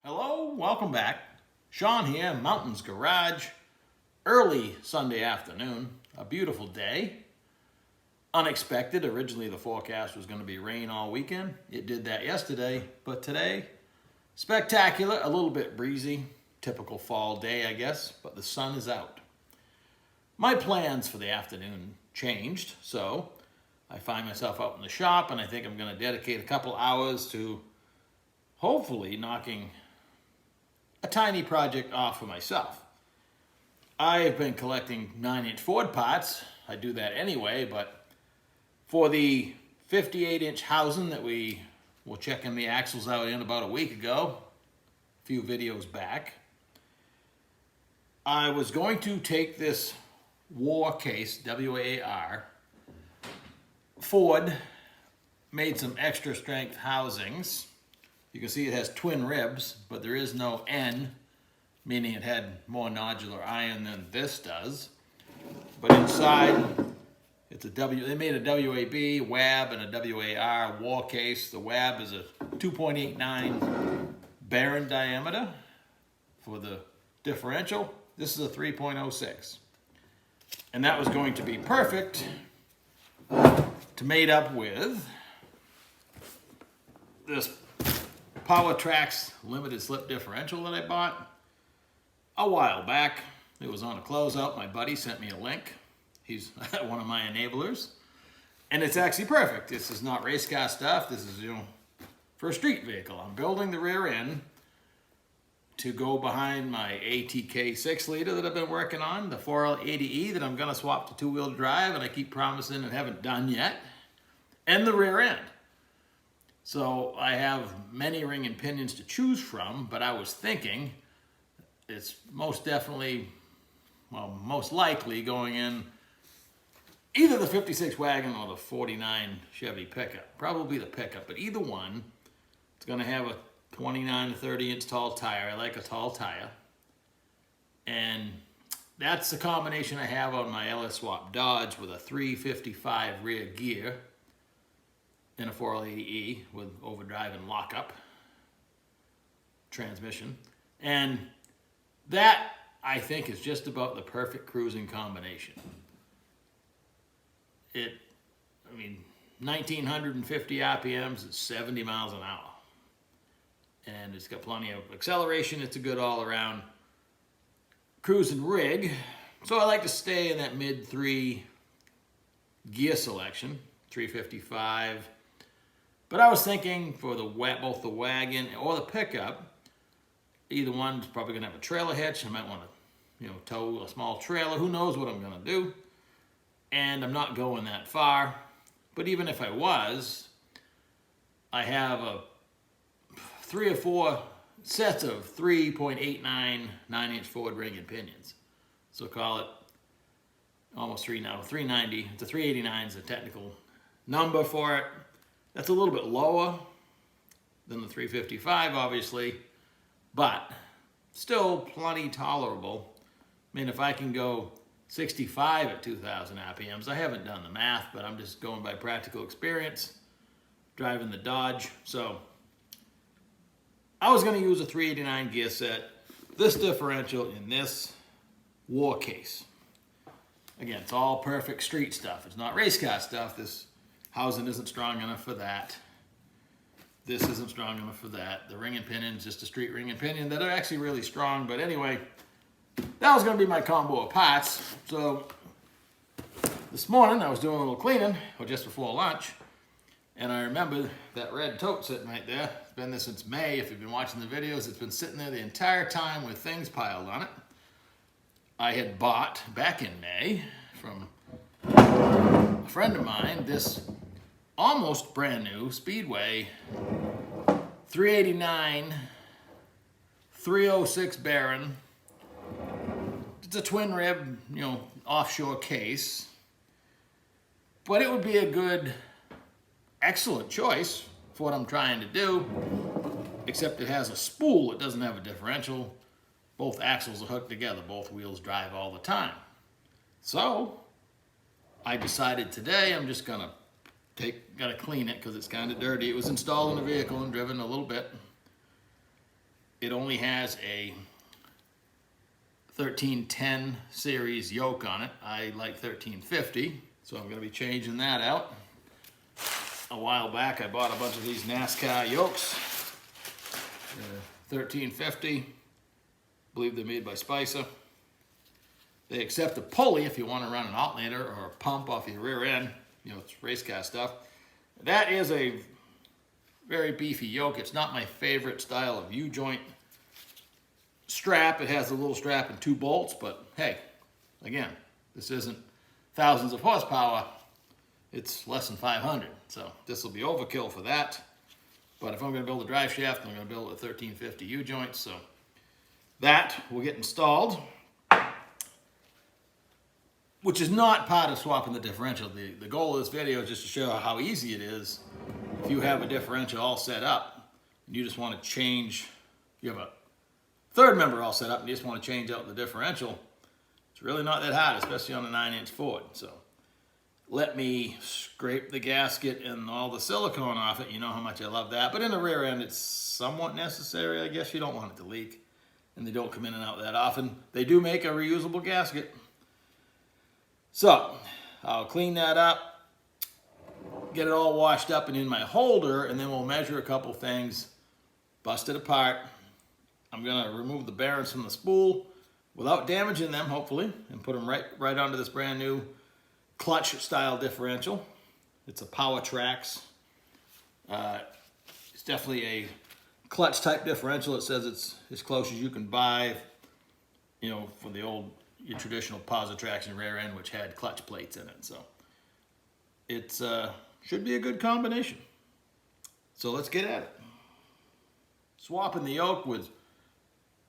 Hello, welcome back. Sean here, Mountains Garage. Early Sunday afternoon, a beautiful day. Unexpected, originally the forecast was going to be rain all weekend. It did that yesterday, but today, spectacular, a little bit breezy. Typical fall day, I guess, but the sun is out. My plans for the afternoon changed, so I find myself out in the shop and I think I'm going to dedicate a couple hours to hopefully knocking a tiny project off for myself. I have been collecting 9-inch Ford parts. I do that anyway, but for the 58-inch housing that we were checking the axles out in about a week ago, a few videos back, I was going to take this war case, W-A-R. Ford made some extra strength housings. You can see it has twin ribs, but there is no N, meaning it had more nodular iron than this does. But inside, it's a they made a WAB, WAB, and a WAR war case. The WAB is a 2.89 bearing diameter for the differential. This is a 3.06. And that was going to be perfect to mate up with this Power Tracks limited slip differential that I bought a while back. It was on a closeout. My buddy sent me a link. He's one of my enablers. And it's actually perfect. This is not race car stuff. This is, for a street vehicle. I'm building the rear end to go behind my ATK 6-liter that I've been working on, the 4L80E that I'm going to swap to two-wheel drive, and I keep promising and haven't done yet, and the rear end. So I have many ring and pinions to choose from, but I was thinking it's most definitely, well, most likely going in either the 56 wagon or the 49 Chevy pickup. Probably the pickup, but either one, it's going to have a 29 to 30 inch tall tire. I like a tall tire. And that's the combination I have on my LS Swap Dodge with a 355 rear gear and a 4L80E with overdrive and lockup transmission. And that, I think, is just about the perfect cruising combination. 1950 RPMs, it's 70 miles an hour. And it's got plenty of acceleration. It's a good all-around cruising rig. So I like to stay in that mid-3 gear selection, 355. But I was thinking for both the wagon or the pickup, either one's probably going to have a trailer hitch. I might want to, tow a small trailer. Who knows what I'm going to do? And I'm not going that far. But even if I was, I have a 3 or 4 sets of 3.89 9-inch Ford ring and pinions. So call it almost 390. It's a 389 is a technical number for it. That's a little bit lower than the 355, obviously, but still plenty tolerable. I mean, if I can go 65 at 2,000 RPMs, I haven't done the math, but I'm just going by practical experience, driving the Dodge. So I was going to use a 389 gear set, this differential in this war case. Again, it's all perfect street stuff. It's not race car stuff. This housing isn't strong enough for that. This isn't strong enough for that. The ring and pinion is just a street ring and pinion that are actually really strong. But anyway, that was going to be my combo of parts. So this morning I was doing a little cleaning, or just before lunch, and I remember that red tote sitting right there. It's been there since May. If you've been watching the videos, it's been sitting there the entire time with things piled on it. I had bought, back in May, from a friend of mine, this almost brand new Speedway 389 306 Baron. It's a twin rib, offshore case. But it would be a good, excellent choice for what I'm trying to do, except it has a spool. It doesn't have a differential. Both axles are hooked together. Both wheels drive all the time. So I decided today I'm just gonna gotta clean it because it's kind of dirty. It was installed in the vehicle and driven a little bit. it only has a 1310 series yoke on it. I like 1350, so I'm going to be changing that out. A while back, I bought a bunch of these NASCAR yokes. 1350, I believe they're made by Spicer. They accept a pulley if you want to run an Outlander or a pump off your rear end. You know, it's race car stuff. That is a very beefy yoke. It's not my favorite style of U-joint strap. It has a little strap and 2 bolts, but hey, again, this isn't thousands of horsepower. It's less than 500, so this will be overkill for that. But if I'm going to build a drive shaft, I'm going to build it with 1350 U-joints, so that will get installed, which is not part of swapping the differential. The goal of this video is just to show how easy it is if you have a differential all set up and you just want to change, you have a third member all set up and you just want to change out the differential. It's really not that hard, especially on a 9-inch Ford. So let me scrape the gasket and all the silicone off it. You know how much I love that. But in the rear end, it's somewhat necessary. I guess you don't want it to leak, and they don't come in and out that often. They do make a reusable gasket. So I'll clean that up, get it all washed up and in my holder, and then we'll measure a couple things, bust it apart. I'm gonna remove the bearings from the spool without damaging them, hopefully, and put them right onto this brand new clutch style differential. It's a Power Trax. It's definitely a clutch type differential. It says it's as close as you can buy, you know, for the old, your traditional positive traction rear end, which had clutch plates in it. So it's should be a good combination. So let's get at it. Swapping the yoke was,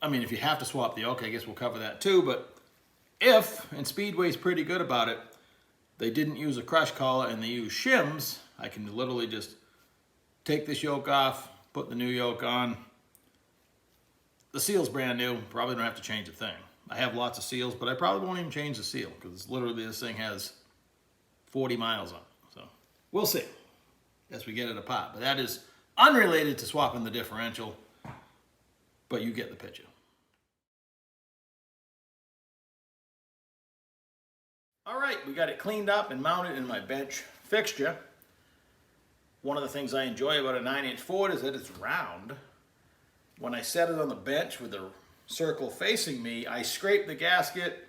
I mean, if you have to swap the yoke, I guess we'll cover that too. But if, and Speedway's pretty good about it, they didn't use a crush collar and they use shims, I can literally just take this yoke off, put the new yoke on. The seal's brand new, probably don't have to change a thing. I have lots of seals, but I probably won't even change the seal because literally this thing has 40 miles on it. So we'll see as we get it apart. But that is unrelated to swapping the differential, but you get the picture. All right, we got it cleaned up and mounted in my bench fixture. One of the things I enjoy about a 9-inch Ford is that it's round. When I set it on the bench with the circle facing me, I scrape the gasket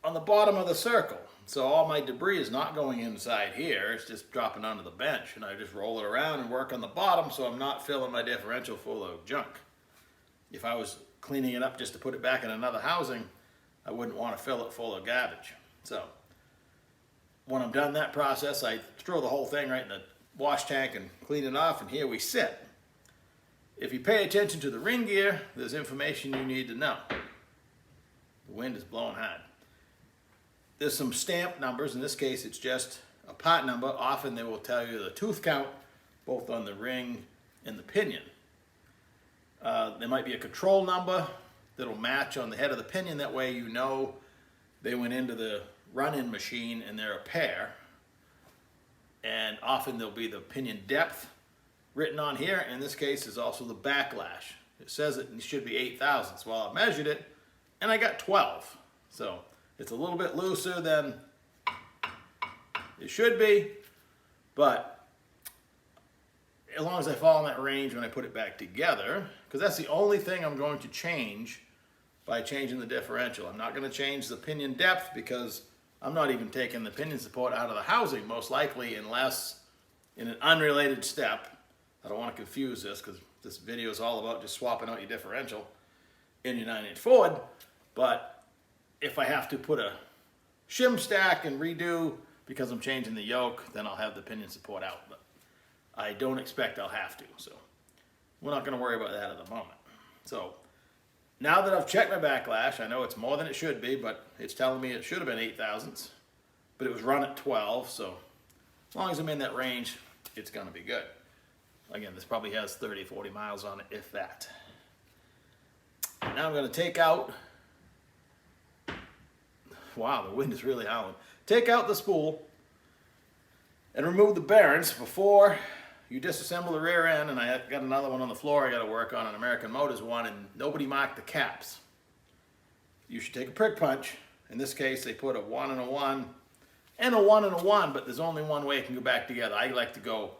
on the bottom of the circle. So all my debris is not going inside here, it's just dropping onto the bench, and I just roll it around and work on the bottom so I'm not filling my differential full of junk. If I was cleaning it up just to put it back in another housing, I wouldn't want to fill it full of garbage. So when I'm done that process, I throw the whole thing right in the wash tank and clean it off, and here we sit. If you pay attention to the ring gear, there's information you need to know. The wind is blowing hard. There's some stamp numbers. In this case, it's just a part number. Often they will tell you the tooth count, both on the ring and the pinion. There might be a control number that'll match on the head of the pinion. That way you know they went into the run-in machine and they're a pair. And often there'll be the pinion depth written on here. In this case is also the backlash. It says it should be 8 thousandths. Well, I measured it and I got 12. So it's a little bit looser than it should be, but as long as I fall in that range when I put it back together, because that's the only thing I'm going to change by changing the differential. I'm not going to change the pinion depth because I'm not even taking the pinion support out of the housing, most likely, unless in an unrelated step. I don't want to confuse this because this video is all about just swapping out your differential in your 9-inch Ford. But if I have to put a shim stack and redo because I'm changing the yoke, then I'll have the pinion support out. But I don't expect I'll have to, so we're not going to worry about that at the moment. So now that I've checked my backlash, I know it's more than it should be, but it's telling me it should have been 8 thousandths, but it was run at 12, so as long as I'm in that range, it's going to be good. Again, this probably has 30, 40 miles on it, if that. Now I'm going to take out, wow, the wind is really howling. Take out the spool and remove the bearings before you disassemble the rear end, and I got another one on the floor I got to work on, an American Motors one, and nobody marked the caps. You should take a prick punch. In this case, they put a 1 and a 1 and a 1 and a 1, but there's only one way it can go back together. I like to go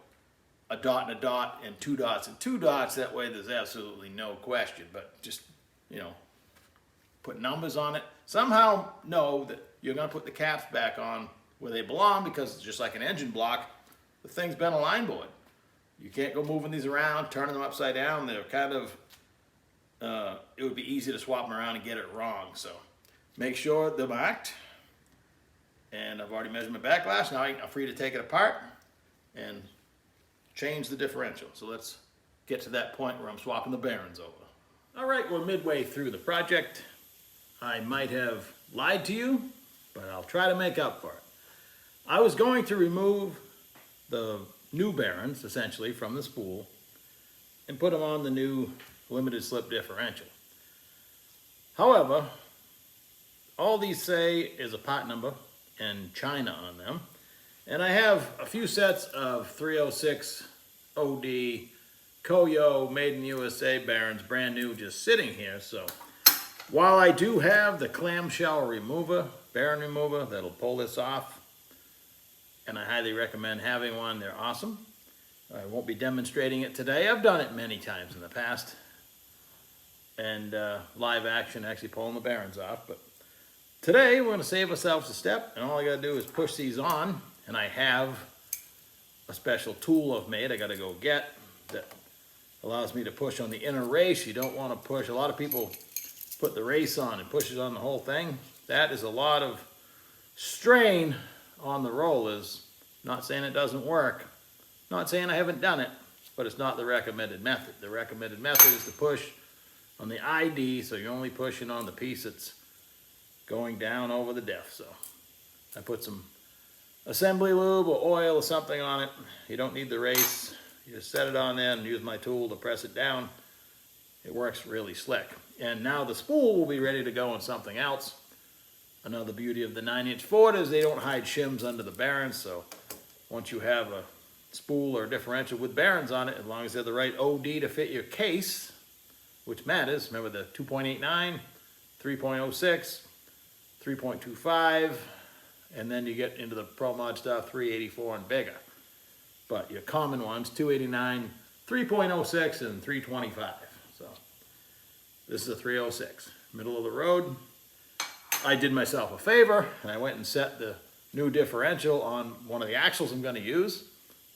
a dot and a dot and 2 dots and 2 dots. That way there's absolutely no question. But just, you know, put numbers on it. Somehow know that you're going to put the caps back on where they belong, because it's just like an engine block. The thing's been a line board. You can't go moving these around, turning them upside down. They're kind of, it would be easy to swap them around and get it wrong. So make sure they're marked. And I've already measured my backlash. Now I'm free to take it apart and change the differential. So let's get to that point where I'm swapping the bearings over. All right, we're midway through the project. I might have lied to you, but I'll try to make up for it. I was going to remove the new bearings, essentially, from the spool and put them on the new limited slip differential. However, all these say is a part number and China on them. And I have a few sets of 306 OD Koyo made in USA bearings, brand new, just sitting here. So while I do have the clamshell remover, bearing remover, that'll pull this off, and I highly recommend having one, they're awesome. I won't be demonstrating it today. I've done it many times in the past. And live action, actually pulling the bearings off. But today we're gonna save ourselves a step, and all I gotta do is push these on, and I have a special tool I've made I gotta go get that allows me to push on the inner race. You don't wanna push, a lot of people put the race on and push it on the whole thing. That is a lot of strain on the rollers. Not saying it doesn't work, not saying I haven't done it, but it's not the recommended method. The recommended method is to push on the ID, so you're only pushing on the piece that's going down over the diff. So I put some assembly lube or oil or something on it. You don't need the race. You just set it on there and use my tool to press it down. It works really slick. And now the spool will be ready to go on something else. Another beauty of the 9-inch Ford is they don't hide shims under the bearings, so once you have a spool or a differential with bearings on it, as long as they're the right OD to fit your case, which matters, remember the 2.89, 3.06, 3.25, and then you get into the Pro Mod stuff, 384 and bigger. But your common ones, 289, 3.06, and 325. So this is a 306, middle of the road. I did myself a favor, and I went and set the new differential on one of the axles I'm going to use.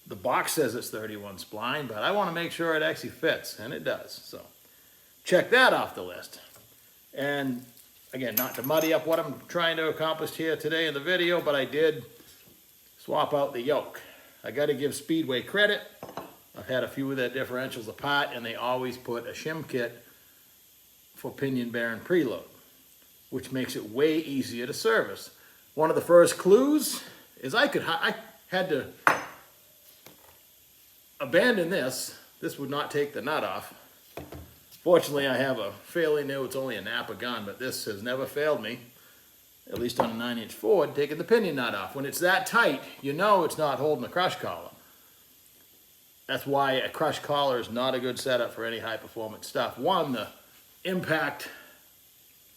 The box says it's 31 spline, but I want to make sure it actually fits, and it does. So check that off the list. And again, not to muddy up what I'm trying to accomplish here today in the video, but I did swap out the yoke. I got to give Speedway credit. I've had a few of their differentials apart, and they always put a shim kit for pinion bearing preload, which makes it way easier to service. One of the first clues is I had to abandon this. This would not take the nut off. Fortunately, I have a fairly new, it's only a Napa gun, but this has never failed me, at least on a 9-inch Ford, taking the pinion nut off. When it's that tight, you know it's not holding a crush collar. That's why a crush collar is not a good setup for any high performance stuff. One, the impact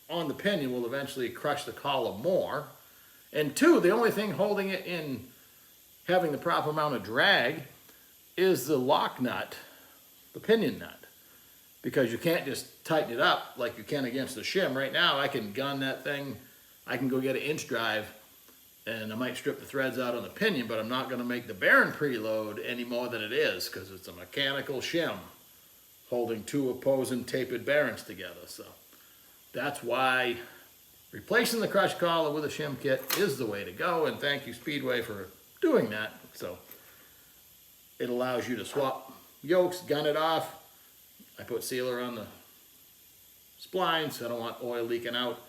on the pinion will eventually crush the collar more. And two, the only thing holding it in having the proper amount of drag is the lock nut, the pinion nut. Because you can't just tighten it up like you can against the shim. Right now, I can gun that thing. I can go get an inch drive, and I might strip the threads out on the pinion, but I'm not going to make the bearing preload any more than it is, because it's a mechanical shim holding two opposing tapered bearings together. So that's why replacing the crush collar with a shim kit is the way to go, and thank you Speedway for doing that. So it allows you to swap yokes, gun it off. I put sealer on the splines, so I don't want oil leaking out.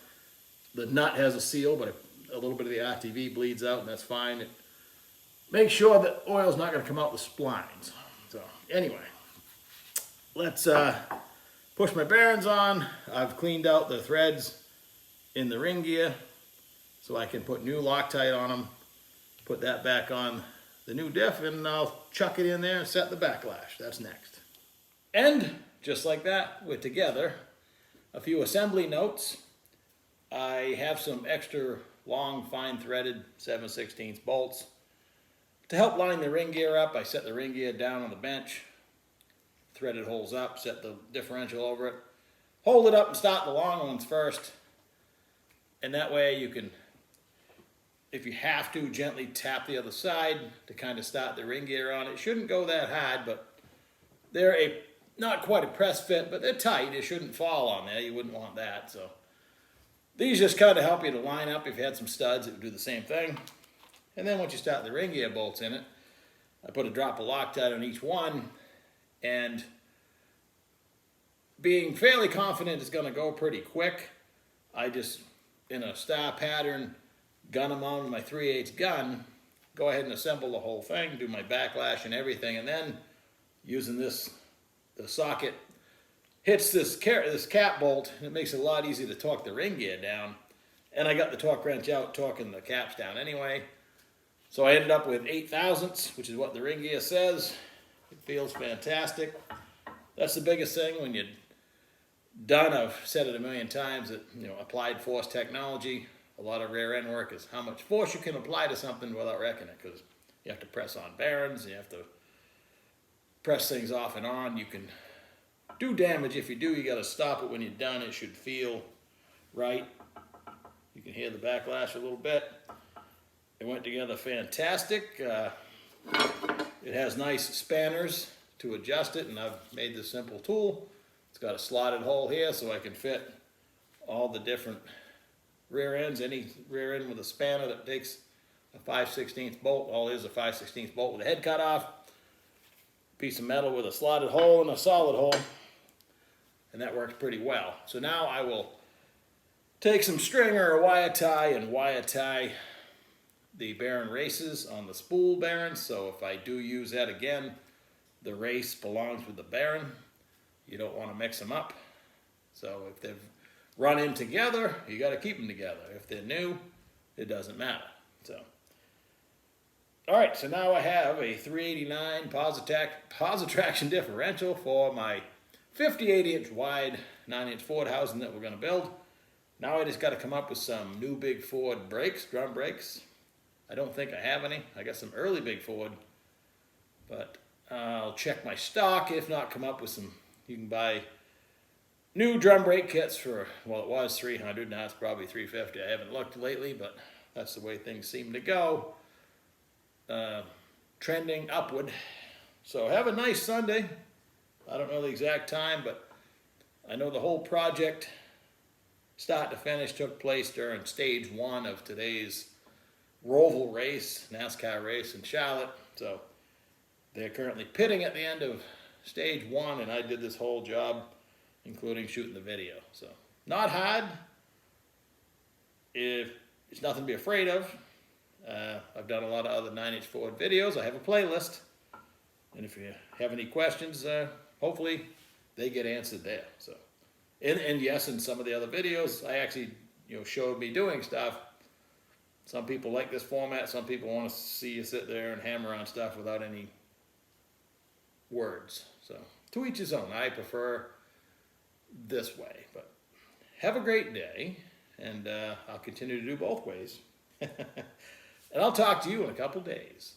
The nut has a seal, but a little bit of the RTV bleeds out, and that's fine. Make sure that oil's not going to come out the splines. So anyway, let's push my bearings on. I've cleaned out the threads in the ring gear so I can put new Loctite on them, put that back on the new diff, and I'll chuck it in there and set the backlash. That's next. And just like that, we're together. A few assembly notes. I have some extra long, fine threaded 7/16 bolts. To help line the ring gear up, I set the ring gear down on the bench, threaded holes up, set the differential over it, hold it up and start the long ones first. And that way you can, if you have to, gently tap the other side to kind of start the ring gear on. It shouldn't go that hard, but they're not quite a press fit, but they're tight. It shouldn't fall on there. You wouldn't want that. So these just kind of help you to line up. If you had some studs, it would do the same thing. And then once you start the ring gear bolts in it, I put a drop of Loctite on each one, and being fairly confident it's going to go pretty quick, I just, in a star pattern, gun them on with my 3/8 gun, go ahead and assemble the whole thing, do my backlash and everything, and then using this, the socket hits this cap bolt, and it makes it a lot easier to torque the ring gear down. And I got the torque wrench out, torquing the caps down anyway. So I ended up with 8 thousandths, which is what the ring gear says. It feels fantastic. That's the biggest thing when you're done. I've said it a million times that, you know, applied force technology, a lot of rear end work is how much force you can apply to something without wrecking it, because you have to press on bearings, you have to press things off and on. You can do damage. If you do, you got to stop it when you're done. It should feel right. You can hear the backlash a little bit. It went together fantastic. It has nice spanners to adjust it, and I've made this simple tool. It's got a slotted hole here so I can fit all the different rear ends. Any rear end with a spanner that takes a 5/16 bolt, all it is a 5/16 bolt with a head cut off, piece of metal with a slotted hole and a solid hole, and that works pretty well. So now I will take some string or a wire tie and wire tie the bearing races on the spool bearings. So if I do use that again, the race belongs with the bearing. You don't want to mix them up. So if they've run in together, you got to keep them together. If they're new, it doesn't matter. So, all right, so now I have a 389 Positraction differential for my 58-inch wide 9-inch Ford housing that we're going to build. Now I just got to come up with some new Big Ford brakes, drum brakes. I don't think I have any. I got some early Big Ford, but I'll check my stock. If not, come up with some. You can buy new drum brake kits for, well, it was $300, now it's probably $350. I haven't looked lately, but that's the way things seem to go. Trending upward. So have a nice Sunday. I don't know the exact time, but I know the whole project, start to finish, took place during stage 1 of today's Roval race, NASCAR race in Charlotte. So they're currently pitting at the end of stage 1, and I did this whole job, including shooting the video. So not hard. If it's nothing to be afraid of. I've done a lot of other 9-inch Ford videos. I have a playlist, and if you have any questions, hopefully they get answered there. So, and yes, in some of the other videos, I actually, showed me doing stuff. Some people like this format. Some people want to see you sit there and hammer on stuff without any words. So to each his own. I prefer this way. But have a great day, and I'll continue to do both ways. And I'll talk to you in a couple days.